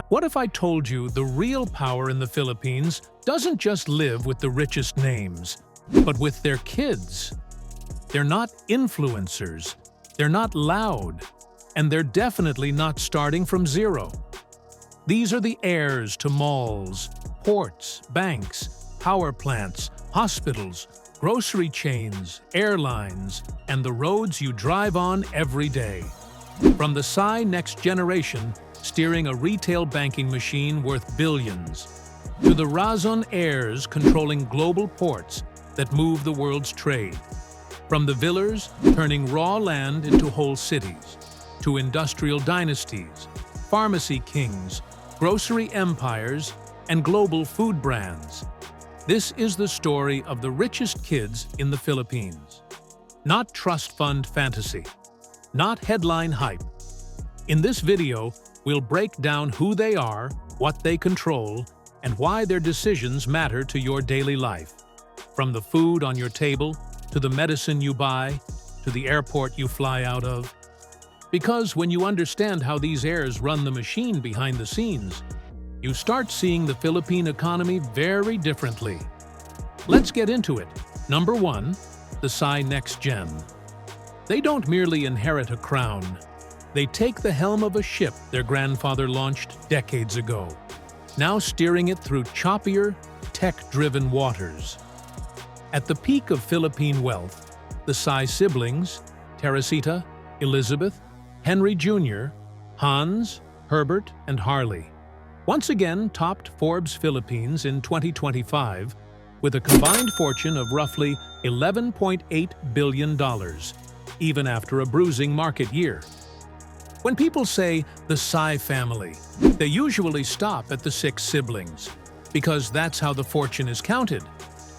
What if I told you the real power in the Philippines doesn't just live with the richest names, but with their kids? They're not influencers, they're not loud, and they're definitely not starting from zero. These are the heirs to malls, ports, banks, power plants, hospitals, grocery chains, airlines, and the roads you drive on every day. From the Psy Next Generation steering a retail banking machine worth billions, to the Razon heirs controlling global ports that move the world's trade. From the Villars turning raw land into whole cities, to industrial dynasties, pharmacy kings, grocery empires, and global food brands. This is the story of the richest kids in the Philippines. Not trust fund fantasy, not headline hype. In this video, we'll break down who they are, what they control, and why their decisions matter to your daily life. From the food on your table, to the medicine you buy, to the airport you fly out of. Because when you understand how these heirs run the machine behind the scenes, you start seeing the Philippine economy very differently. Let's get into it. Number 1, the Psy Next Gen. They don't merely inherit a crown. They take the helm of a ship their grandfather launched decades ago, now steering it through choppier, tech-driven waters. At the peak of Philippine wealth, the Psy siblings, Teresita, Elizabeth, Henry Jr., Hans, Herbert, and Harley, once again topped Forbes Philippines in 2025 with a combined fortune of roughly $11.8 billion, even after a bruising market year. When people say the Psy family, they usually stop at the 6 siblings, because that's how the fortune is counted.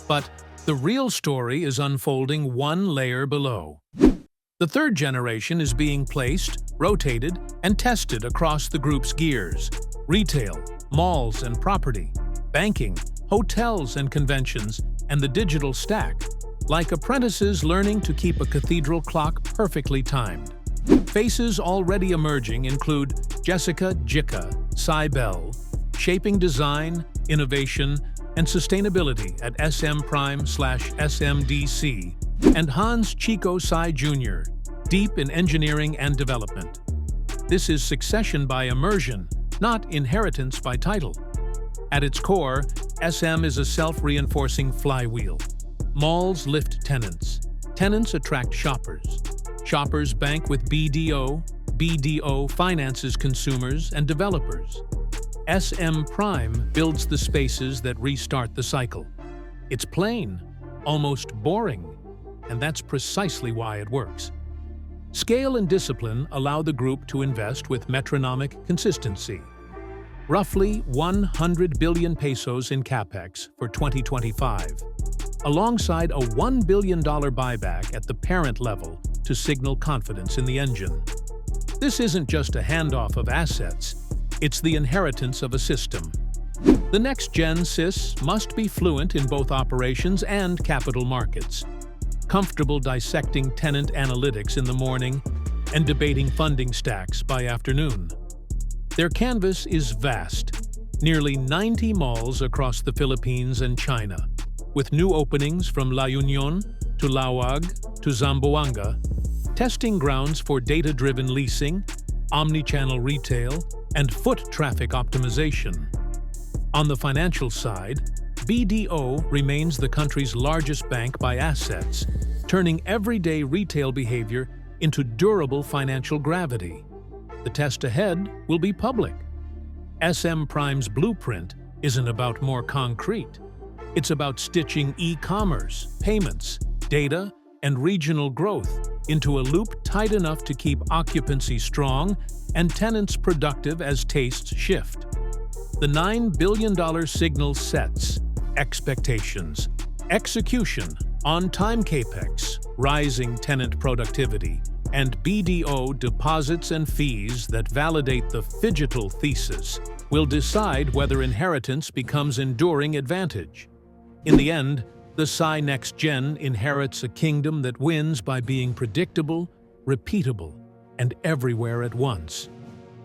But the real story is unfolding one layer below. The third generation is being placed, rotated, and tested across the group's gears: retail, malls and property, banking, hotels and conventions, and the digital stack, like apprentices learning to keep a cathedral clock perfectly timed. Faces already emerging include Jessica Jicka Cybel, shaping design, innovation, and sustainability at SM Prime/SMDC, and Hans Chico Psy Jr., deep in engineering and development. This is succession by immersion, not inheritance by title. At its core, SM is a self-reinforcing flywheel. Malls lift tenants. Tenants attract shoppers. Shoppers bank with BDO. BDO finances consumers and developers. SM Prime builds the spaces that restart the cycle. It's plain, almost boring, and that's precisely why it works. Scale and discipline allow the group to invest with metronomic consistency. Roughly 100 billion pesos in capex for 2025, alongside a $1 billion buyback at the parent level to signal confidence in the engine. This isn't just a handoff of assets, it's the inheritance of a system. The next-gen CIS must be fluent in both operations and capital markets, comfortable dissecting tenant analytics in the morning and debating funding stacks by afternoon. Their canvas is vast, nearly 90 malls across the Philippines and China, with new openings from La Union to Laoag to Zamboanga, testing grounds for data-driven leasing, omnichannel retail, and foot traffic optimization. On the financial side, BDO remains the country's largest bank by assets, turning everyday retail behavior into durable financial gravity. The test ahead will be public. SM Prime's blueprint isn't about more concrete. It's about stitching e-commerce, payments, data, and regional growth into a loop tight enough to keep occupancy strong and tenants productive as tastes shift. The $9 billion signal sets expectations, execution, on-time capex, rising tenant productivity, and BDO deposits and fees that validate the phygital thesis will decide whether inheritance becomes enduring advantage. In the end, the Psy Next Gen inherits a kingdom that wins by being predictable, repeatable, and everywhere at once.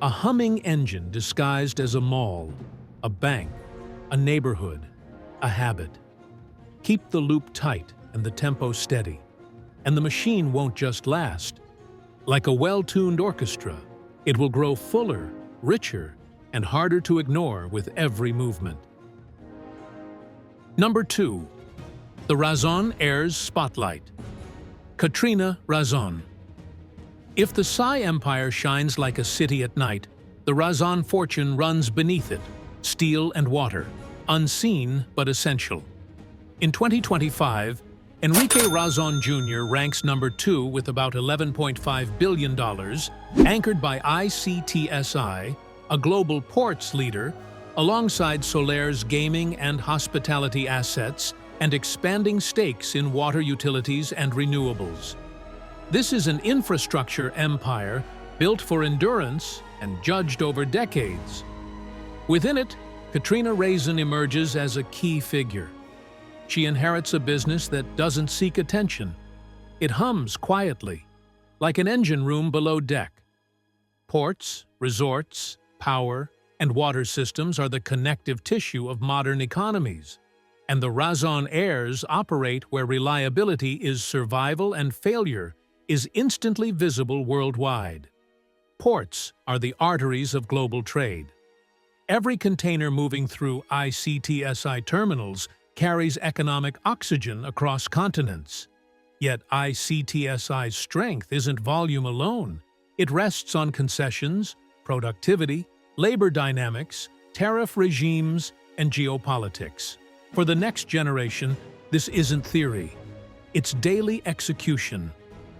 A humming engine disguised as a mall, a bank, a neighborhood, a habit. Keep the loop tight and the tempo steady, and the machine won't just last. Like a well-tuned orchestra, it will grow fuller, richer, and harder to ignore with every movement. Number 2. The Razon Heirs Spotlight. Katrina Razon. If the Sai Empire shines like a city at night, the Razon fortune runs beneath it, steel and water, unseen but essential. In 2025, Enrique Razon Jr. ranks number 2 with about $11.5 billion, anchored by ICTSI, a global ports leader, alongside Solar's gaming and hospitality assets and expanding stakes in water utilities and renewables. This is an infrastructure empire built for endurance and judged over decades. Within it, Katrina Razon emerges as a key figure. She inherits a business that doesn't seek attention. It hums quietly, like an engine room below deck. Ports, resorts, power, and water systems are the connective tissue of modern economies, and the Razon heirs operate where reliability is survival and failure is instantly visible worldwide. Ports are the arteries of global trade. Every container moving through ICTSI terminals carries economic oxygen across continents. Yet ICTSI's strength isn't volume alone. It rests on concessions, productivity, labor dynamics, tariff regimes, and geopolitics. For the next generation, this isn't theory. It's daily execution,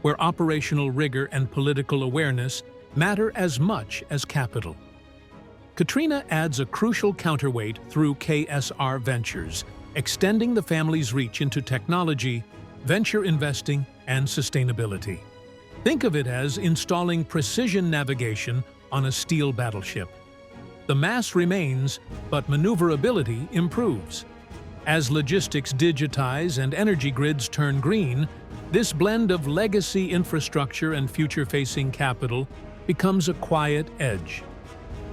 where operational rigor and political awareness matter as much as capital. Katrina adds a crucial counterweight through KSR Ventures, extending the family's reach into technology, venture investing, and sustainability. Think of it as installing precision navigation on a steel battleship. The mass remains, but maneuverability improves. As logistics digitize and energy grids turn green, this blend of legacy infrastructure and future-facing capital becomes a quiet edge.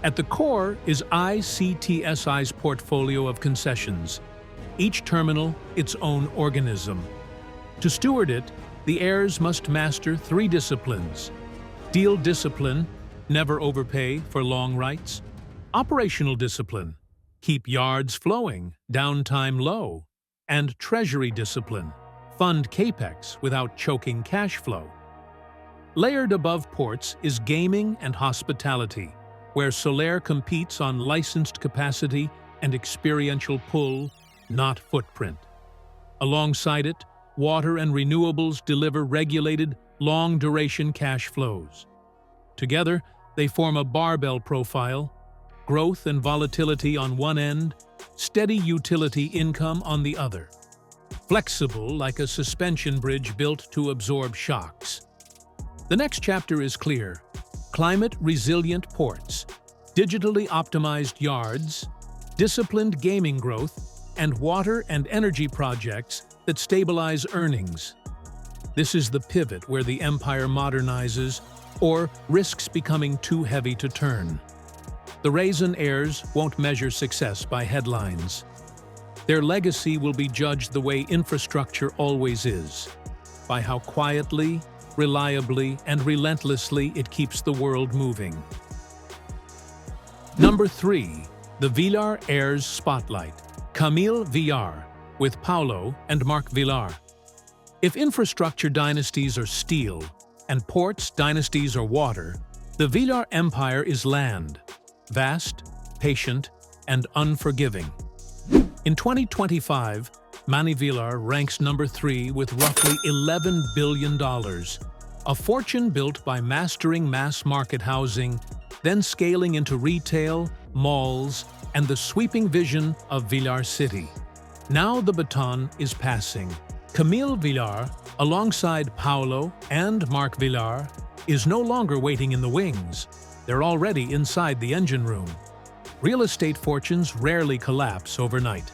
At the core is ICTSI's portfolio of concessions, each terminal its own organism. To steward it, the heirs must master 3 disciplines: deal discipline, never overpay for long rights; operational discipline, keep yards flowing, downtime low; and treasury discipline, fund capex without choking cash flow. Layered above ports is gaming and hospitality, where Solar competes on licensed capacity and experiential pull, not footprint. Alongside it, water and renewables deliver regulated, long-duration cash flows. Together, they form a barbell profile: growth and volatility on one end, steady utility income on the other. Flexible like a suspension bridge built to absorb shocks. The next chapter is clear: climate-resilient ports, digitally optimized yards, disciplined gaming growth, and water and energy projects that stabilize earnings. This is the pivot where the empire modernizes or risks becoming too heavy to turn. The Razon heirs won't measure success by headlines. Their legacy will be judged the way infrastructure always is, by how quietly, reliably, and relentlessly it keeps the world moving. Number 3. The Villar Heirs Spotlight. Camille Villar, with Paulo and Mark Villar. If infrastructure dynasties are steel, and ports dynasties are water, the Villar Empire is land, vast, patient, and unforgiving. In 2025, Manny Villar ranks number 3 with roughly $11 billion, a fortune built by mastering mass market housing, then scaling into retail, malls, and the sweeping vision of Villar City. Now the baton is passing. Camille Villar, alongside Paulo and Mark Villar, is no longer waiting in the wings. They're already inside the engine room. Real estate fortunes rarely collapse overnight.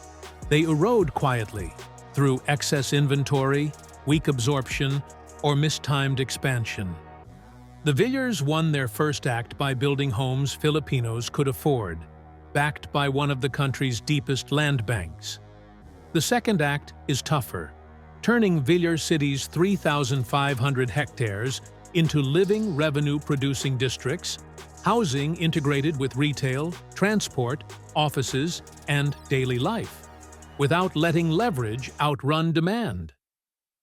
They erode quietly through excess inventory, weak absorption, or mistimed expansion. The Villars won their first act by building homes Filipinos could afford, backed by one of the country's deepest land banks. The second act is tougher, turning Villar City's 3,500 hectares into living revenue-producing districts, housing integrated with retail, transport, offices, and daily life, without letting leverage outrun demand.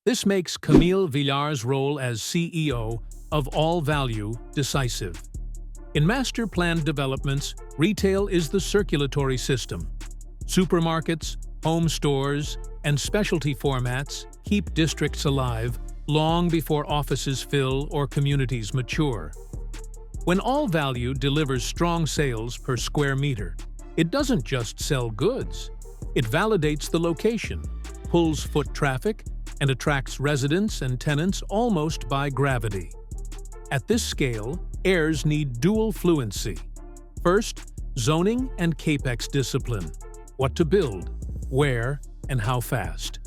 This makes Camille Villar's role as CEO of All Value decisive. In master planned developments, retail is the circulatory system. Supermarkets, home stores, and specialty formats keep districts alive long before offices fill or communities mature. When All Value delivers strong sales per square meter, it doesn't just sell goods. It validates the location, pulls foot traffic, and attracts residents and tenants almost by gravity. At this scale, heirs need dual fluency. First, zoning and capex discipline. What to build, where, and how fast.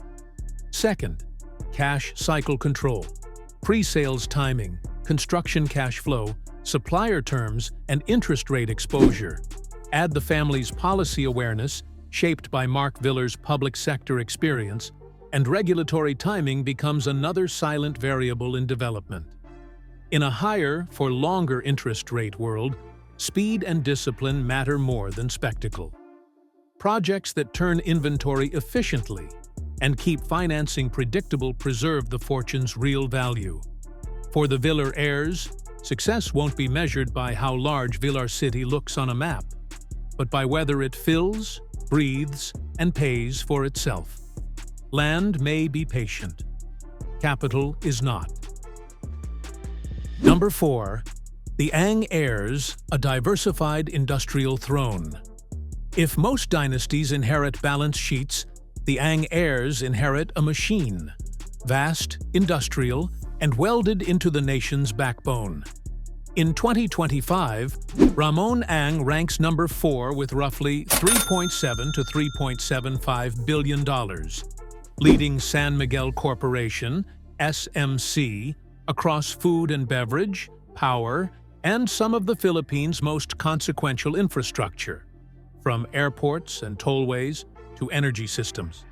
Second, cash cycle control. Pre-sales timing, construction cash flow, supplier terms, and interest rate exposure. Add the family's policy awareness, shaped by Mark Villar's public sector experience, and regulatory timing becomes another silent variable in development. In a higher for longer interest rate world, speed and discipline matter more than spectacle. Projects that turn inventory efficiently and keep financing predictable preserve the fortune's real value. For the Villar heirs, success won't be measured by how large Villar City looks on a map, but by whether it fills, breathes, and pays for itself. Land may be patient. Capital is not. Number 4. The Ang heirs, a diversified industrial throne. If most dynasties inherit balance sheets, the Ang heirs inherit a machine, vast, industrial, and welded into the nation's backbone. In 2025, Ramon Ang ranks number 4 with roughly $3.7 to $3.75 billion, leading San Miguel Corporation, SMC, across food and beverage, power, and some of the Philippines' most consequential infrastructure, from airports and tollways to energy systems.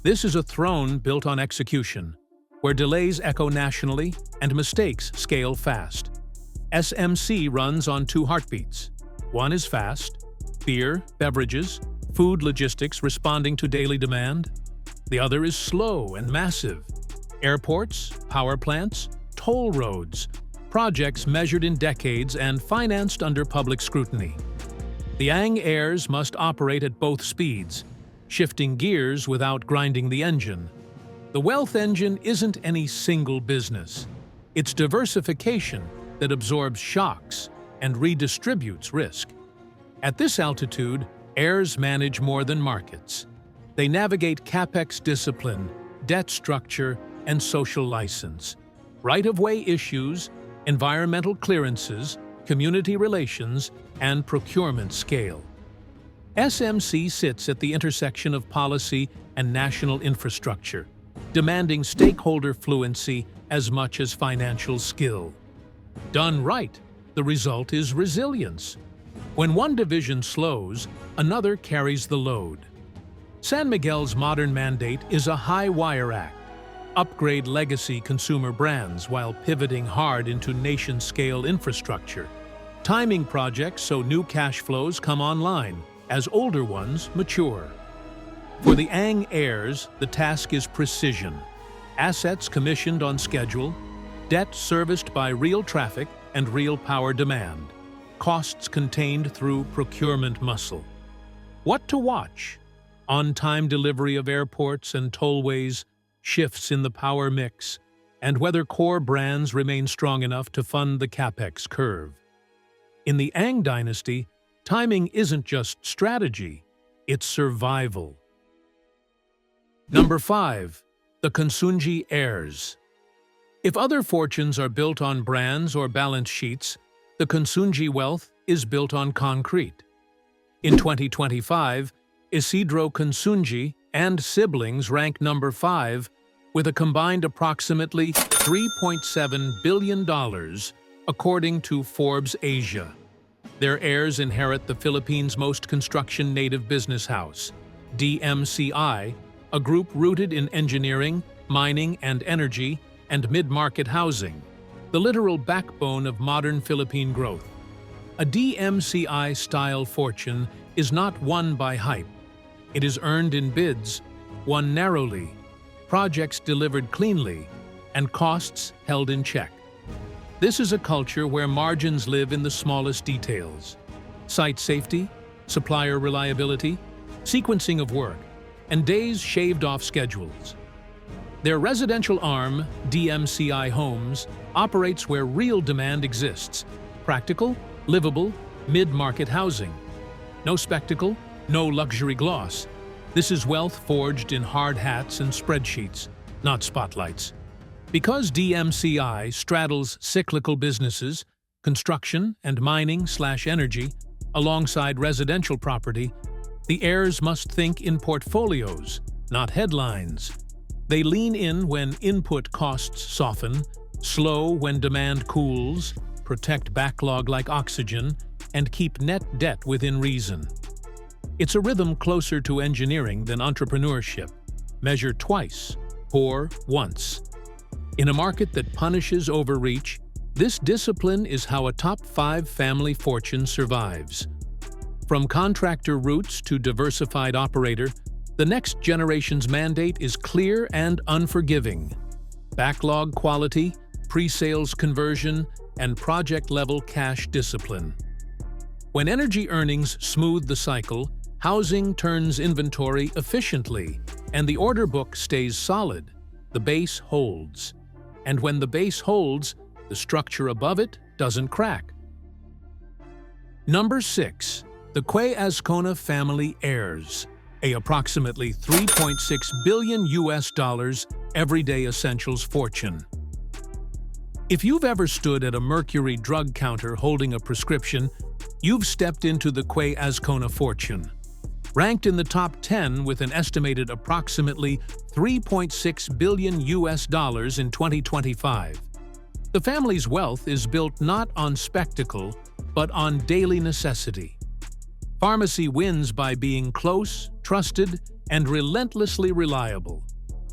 This is a throne built on execution, where delays echo nationally and mistakes scale fast. SMC runs on 2 heartbeats. One is fast, beer, beverages, food logistics responding to daily demand. The other is slow and massive. Airports, power plants, toll roads, projects measured in decades and financed under public scrutiny. The Ang heirs must operate at both speeds, shifting gears without grinding the engine. The wealth engine isn't any single business. It's diversification that absorbs shocks and redistributes risk. At this altitude, heirs manage more than markets. They navigate capex discipline, debt structure, and social license, right-of-way issues, environmental clearances, community relations, and procurement scale. SMC sits at the intersection of policy and national infrastructure, demanding stakeholder fluency as much as financial skill. Done right, the result is resilience. When one division slows, another carries the load. San Miguel's modern mandate is a high-wire act. Upgrade legacy consumer brands while pivoting hard into nation-scale infrastructure. Timing projects so new cash flows come online as older ones mature. For the Ang heirs, the task is precision. Assets commissioned on schedule, debt serviced by real traffic and real power demand, costs contained through procurement muscle. What to watch? On-time delivery of airports and tollways, shifts in the power mix, and whether core brands remain strong enough to fund the capex curve. In the Ang dynasty, timing isn't just strategy, it's survival. Number 5. The Consunji heirs. If other fortunes are built on brands or balance sheets, the Consunji wealth is built on concrete. In 2025, Isidro Consunji and siblings rank number 5 with a combined approximately $3.7 billion, according to Forbes Asia. Their heirs inherit the Philippines' most construction-native business house, DMCI, a group rooted in engineering, mining and energy, and mid-market housing, the literal backbone of modern Philippine growth. A DMCI-style fortune is not won by hype. It is earned in bids, won narrowly, projects delivered cleanly, and costs held in check. This is a culture where margins live in the smallest details. Site safety, supplier reliability, sequencing of work, and days shaved off schedules. Their residential arm, DMCI Homes, operates where real demand exists. Practical, livable, mid-market housing. No spectacle, no luxury gloss. This is wealth forged in hard hats and spreadsheets, not spotlights. Because DMCI straddles cyclical businesses, construction and mining/energy, alongside residential property, the heirs must think in portfolios, not headlines. They lean in when input costs soften, slow when demand cools, protect backlog like oxygen, and keep net debt within reason. It's a rhythm closer to engineering than entrepreneurship. Measure twice, pour once. In a market that punishes overreach, this discipline is how a top 5 family fortune survives. From contractor roots to diversified operator, the next generation's mandate is clear and unforgiving. Backlog quality, pre-sales conversion, and project-level cash discipline. When energy earnings smooth the cycle, housing turns inventory efficiently, and the order book stays solid. The base holds. And when the base holds, the structure above it doesn't crack. Number 6. The Quasha family heirs, a approximately $3.6 billion everyday essentials fortune. If you've ever stood at a Mercury drug counter holding a prescription, you've stepped into the Quasha fortune. Ranked in the top 10 with an estimated approximately $3.6 billion in 2025. The family's wealth is built not on spectacle, but on daily necessity. Pharmacy wins by being close, trusted, and relentlessly reliable,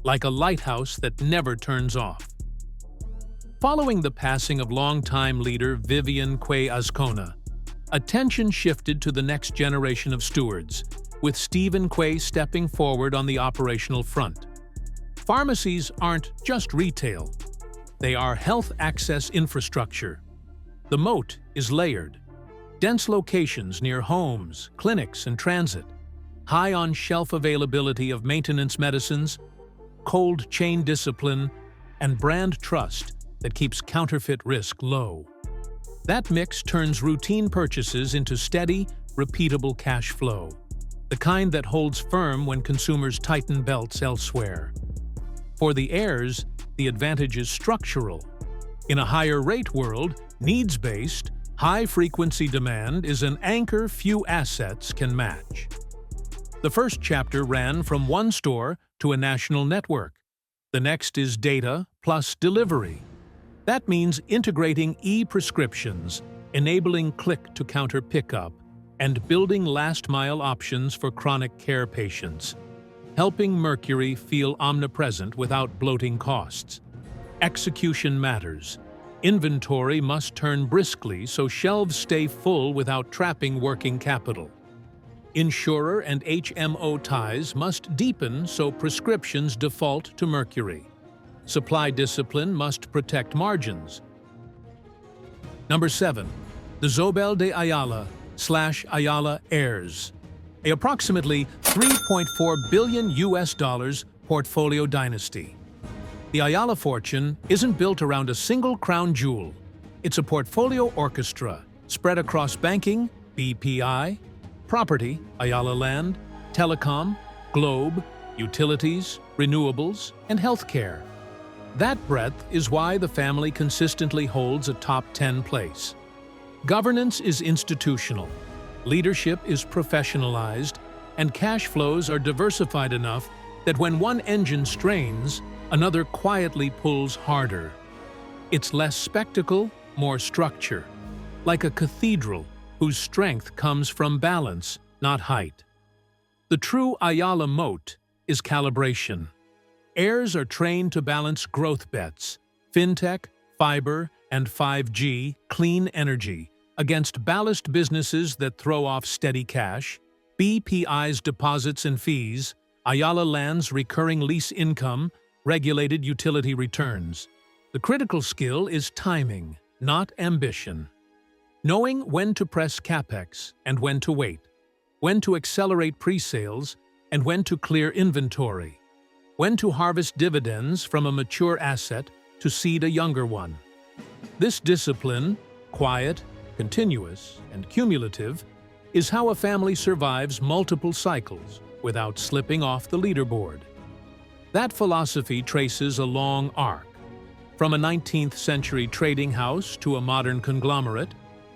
like a lighthouse that never turns off. Following the passing of longtime leader Vivian Quasha, attention shifted to the next generation of stewards, with Stephen Quay stepping forward on the operational front. Pharmacies aren't just retail. They are health access infrastructure. The moat is layered. Dense locations near homes, clinics, and transit. High on-shelf availability of maintenance medicines, cold chain discipline, and brand trust that keeps counterfeit risk low. That mix turns routine purchases into steady, repeatable cash flow. The kind that holds firm when consumers tighten belts elsewhere. For the heirs, the advantage is structural. In a higher-rate world, needs-based, high-frequency demand is an anchor few assets can match. The first chapter ran from one store to a national network. The next is data plus delivery. That means integrating e-prescriptions, enabling click-to-counter pickup, and building last-mile options for chronic care patients, helping Mercury feel omnipresent without bloating costs. Execution matters. Inventory must turn briskly so shelves stay full without trapping working capital. Insurer and HMO ties must deepen so prescriptions default to Mercury. Supply discipline must protect margins. Number 7. The Zobel de Ayala/Ayala heirs, a approximately $3.4 billion portfolio dynasty. The Ayala fortune isn't built around a single crown jewel. It's a portfolio orchestra spread across banking, BPI, property, Ayala land, telecom, globe, utilities, renewables, and healthcare. That breadth is why the family consistently holds a top 10 place. Governance is institutional, leadership is professionalized, and cash flows are diversified enough that when one engine strains, another quietly pulls harder. It's less spectacle, more structure, like a cathedral whose strength comes from balance, not height. The true Ayala moat is calibration. Heirs are trained to balance growth bets, fintech, fiber, and 5G, clean energy, against ballast businesses that throw off steady cash, BPI's deposits and fees, Ayala Land's recurring lease income, regulated utility returns. The critical skill is timing, not ambition. Knowing when to press capex and when to wait, when to accelerate pre-sales and when to clear inventory, when to harvest dividends from a mature asset to seed a younger one. This discipline, quiet, continuous, and cumulative, is how a family survives multiple cycles without slipping off the leaderboard. That philosophy traces a long arc. From a 19th century trading house to a modern conglomerate,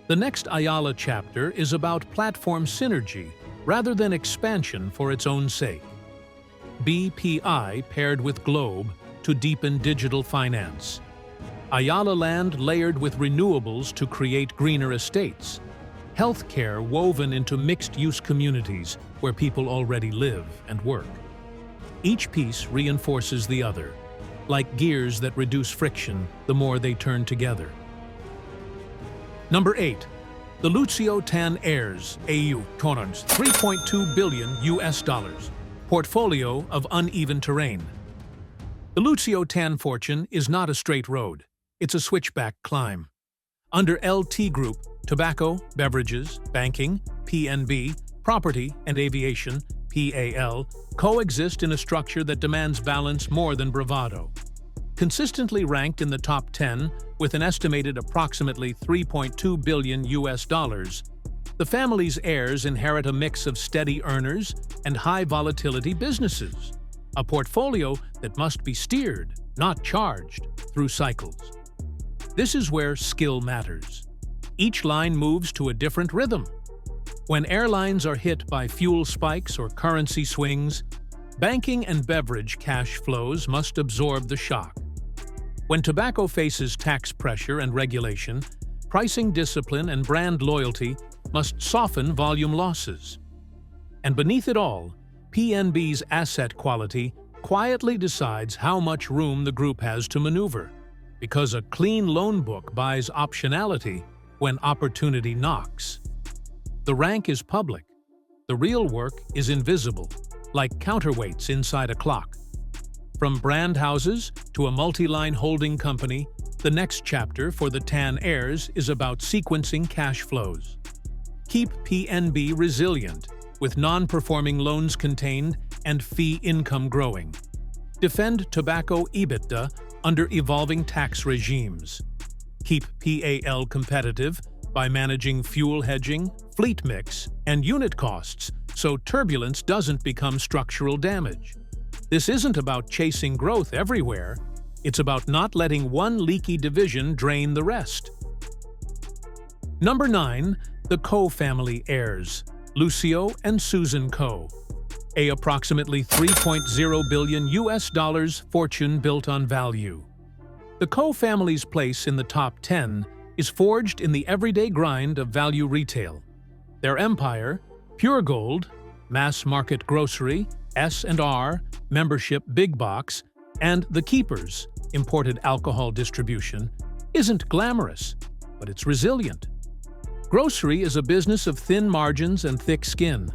the next Ayala chapter is about platform synergy rather than expansion for its own sake. BPI paired with Globe to deepen digital finance. Ayala Land layered with renewables to create greener estates. Healthcare woven into mixed-use communities where people already live and work. Each piece reinforces the other, like gears that reduce friction the more they turn together. Number 8. The Lucio Tan Heirs AU Torrents 3.2 billion US dollars. Portfolio of uneven terrain. The Lucio Tan fortune is not a straight road. It's a switchback climb. Under LT Group, tobacco, beverages, banking, PNB, property, and aviation, PAL, coexist in a structure that demands balance more than bravado. Consistently ranked in the top 10 with an estimated approximately 3.2 billion US dollars, the family's heirs inherit a mix of steady earners and high-volatility businesses, a portfolio that must be steered, not charged, through cycles. This is where skill matters. Each line moves to a different rhythm. When airlines are hit by fuel spikes or currency swings, banking and beverage cash flows must absorb the shock. When tobacco faces tax pressure and regulation, pricing discipline and brand loyalty must soften volume losses. And beneath it all, PNB's asset quality quietly decides how much room the group has to maneuver, because a clean loan book buys optionality when opportunity knocks. The rank is public. The real work is invisible, like counterweights inside a clock. From brand houses to a multi-line holding company, the next chapter for the Tan heirs is about sequencing cash flows. Keep PNB resilient, with non-performing loans contained and fee income growing. Defend tobacco EBITDA under evolving tax regimes. Keep PAL competitive by managing fuel hedging, fleet mix, and unit costs so turbulence doesn't become structural damage. This isn't about chasing growth everywhere. It's about not letting one leaky division drain the rest. Number 9. The Coe family heirs, Lucio and Susan Coe. A approximately 3.0 billion US dollars fortune built on value. The Coe family's place in the top 10 is forged in the everyday grind of value retail. Their empire, pure gold, mass market grocery, S&R, membership big box, and the Keepers, imported alcohol distribution, isn't glamorous, but it's resilient. Grocery is a business of thin margins and thick skin.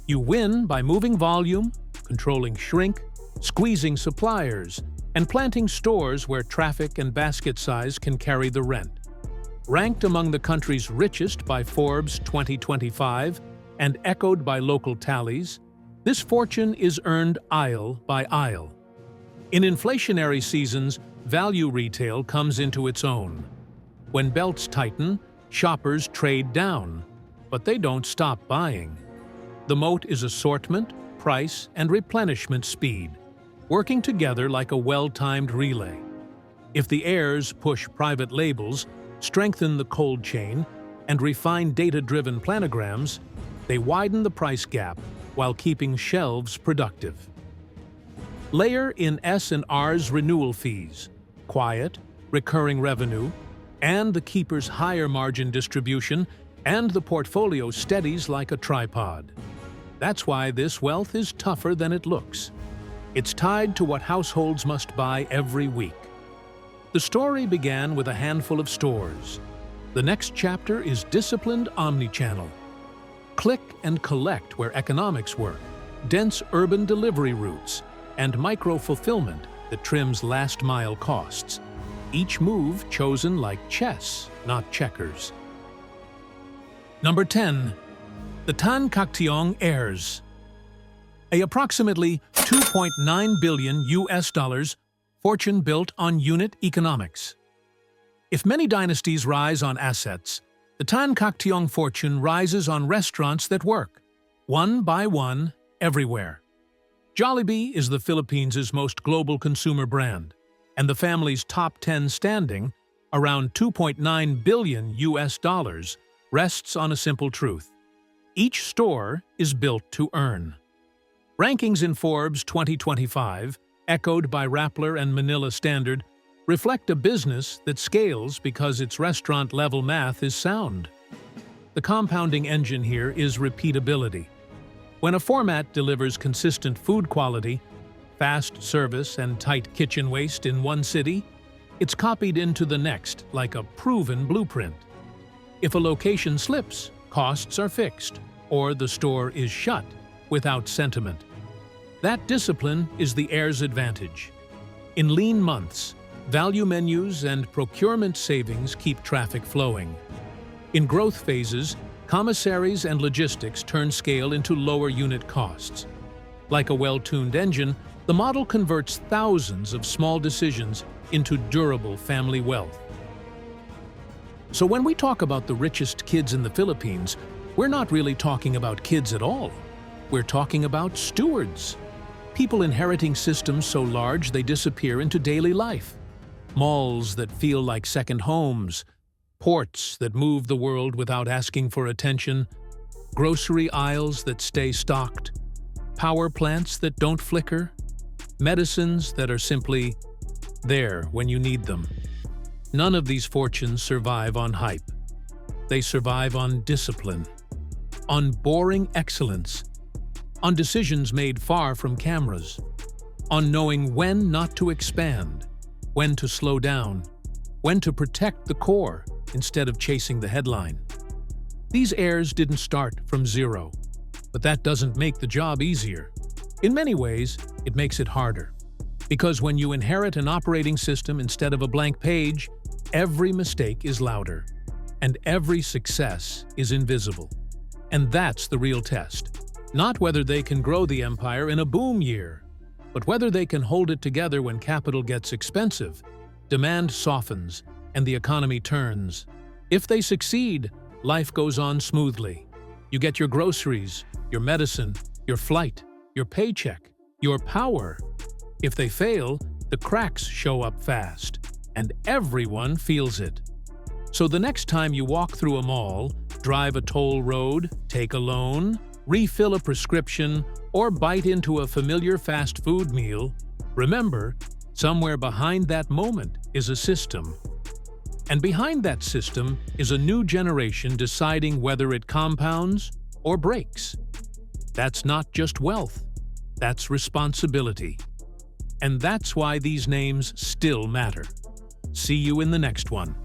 You win by moving volume, controlling shrink, squeezing suppliers, and planting stores where traffic and basket size can carry the rent. Ranked among the country's richest by Forbes 2025 and echoed by local tallies, this fortune is earned aisle by aisle. In inflationary seasons, value retail comes into its own. When belts tighten, shoppers trade down, but they don't stop buying. The moat is assortment, price, and replenishment speed, working together like a well-timed relay. If the heirs push private labels, strengthen the cold chain, and refine data-driven planograms, they widen the price gap while keeping shelves productive. Layer in S&R's renewal fees, quiet, recurring revenue, and the keeper's higher margin distribution, and the portfolio steadies like a tripod. That's why this wealth is tougher than it looks. It's tied to what households must buy every week. The story began with a handful of stores. The next chapter is disciplined omnichannel. Click and collect where economics work, dense urban delivery routes, and micro-fulfillment that trims last-mile costs. Each move chosen like chess, not checkers. Number 10. The Tan Kactiong heirs. A approximately $2.9 billion fortune built on unit economics. If many dynasties rise on assets, the Tan Kactiong fortune rises on restaurants that work, one by one, everywhere. Jollibee is the Philippines' most global consumer brand, and the family's top 10 standing, around $2.9 billion, rests on a simple truth. Each store is built to earn. Rankings in Forbes 2025, echoed by Rappler and Manila Standard, reflect a business that scales because its restaurant-level math is sound. The compounding engine here is repeatability. When a format delivers consistent food quality, fast service, and tight kitchen waste in one city, it's copied into the next like a proven blueprint. If a location slips, costs are fixed, or the store is shut without sentiment. That discipline is the heirs' advantage. In lean months, value menus and procurement savings keep traffic flowing. In growth phases, commissaries and logistics turn scale into lower unit costs. Like a well-tuned engine, the model converts thousands of small decisions into durable family wealth. So when we talk about the richest kids in the Philippines, we're not really talking about kids at all. We're talking about stewards. People inheriting systems so large they disappear into daily life. Malls that feel like second homes, ports that move the world without asking for attention, grocery aisles that stay stocked, power plants that don't flicker, medicines that are simply there when you need them. None of these fortunes survive on hype. They survive on discipline, on boring excellence, on decisions made far from cameras, on knowing when not to expand, when to slow down, when to protect the core instead of chasing the headline. These heirs didn't start from zero, but that doesn't make the job easier. In many ways, it makes it harder. Because when you inherit an operating system instead of a blank page, every mistake is louder, and every success is invisible. And that's the real test. Not whether they can grow the empire in a boom year, but whether they can hold it together when capital gets expensive, demand softens, and the economy turns. If they succeed, life goes on smoothly. You get your groceries, your medicine, your flight, your paycheck, your power. If they fail, the cracks show up fast, and everyone feels it. So the next time you walk through a mall, drive a toll road, take a loan, refill a prescription, or bite into a familiar fast food meal, remember, somewhere behind that moment is a system. And behind that system is a new generation deciding whether it compounds or breaks. That's not just wealth, that's responsibility. And that's why these names still matter. See you in the next one.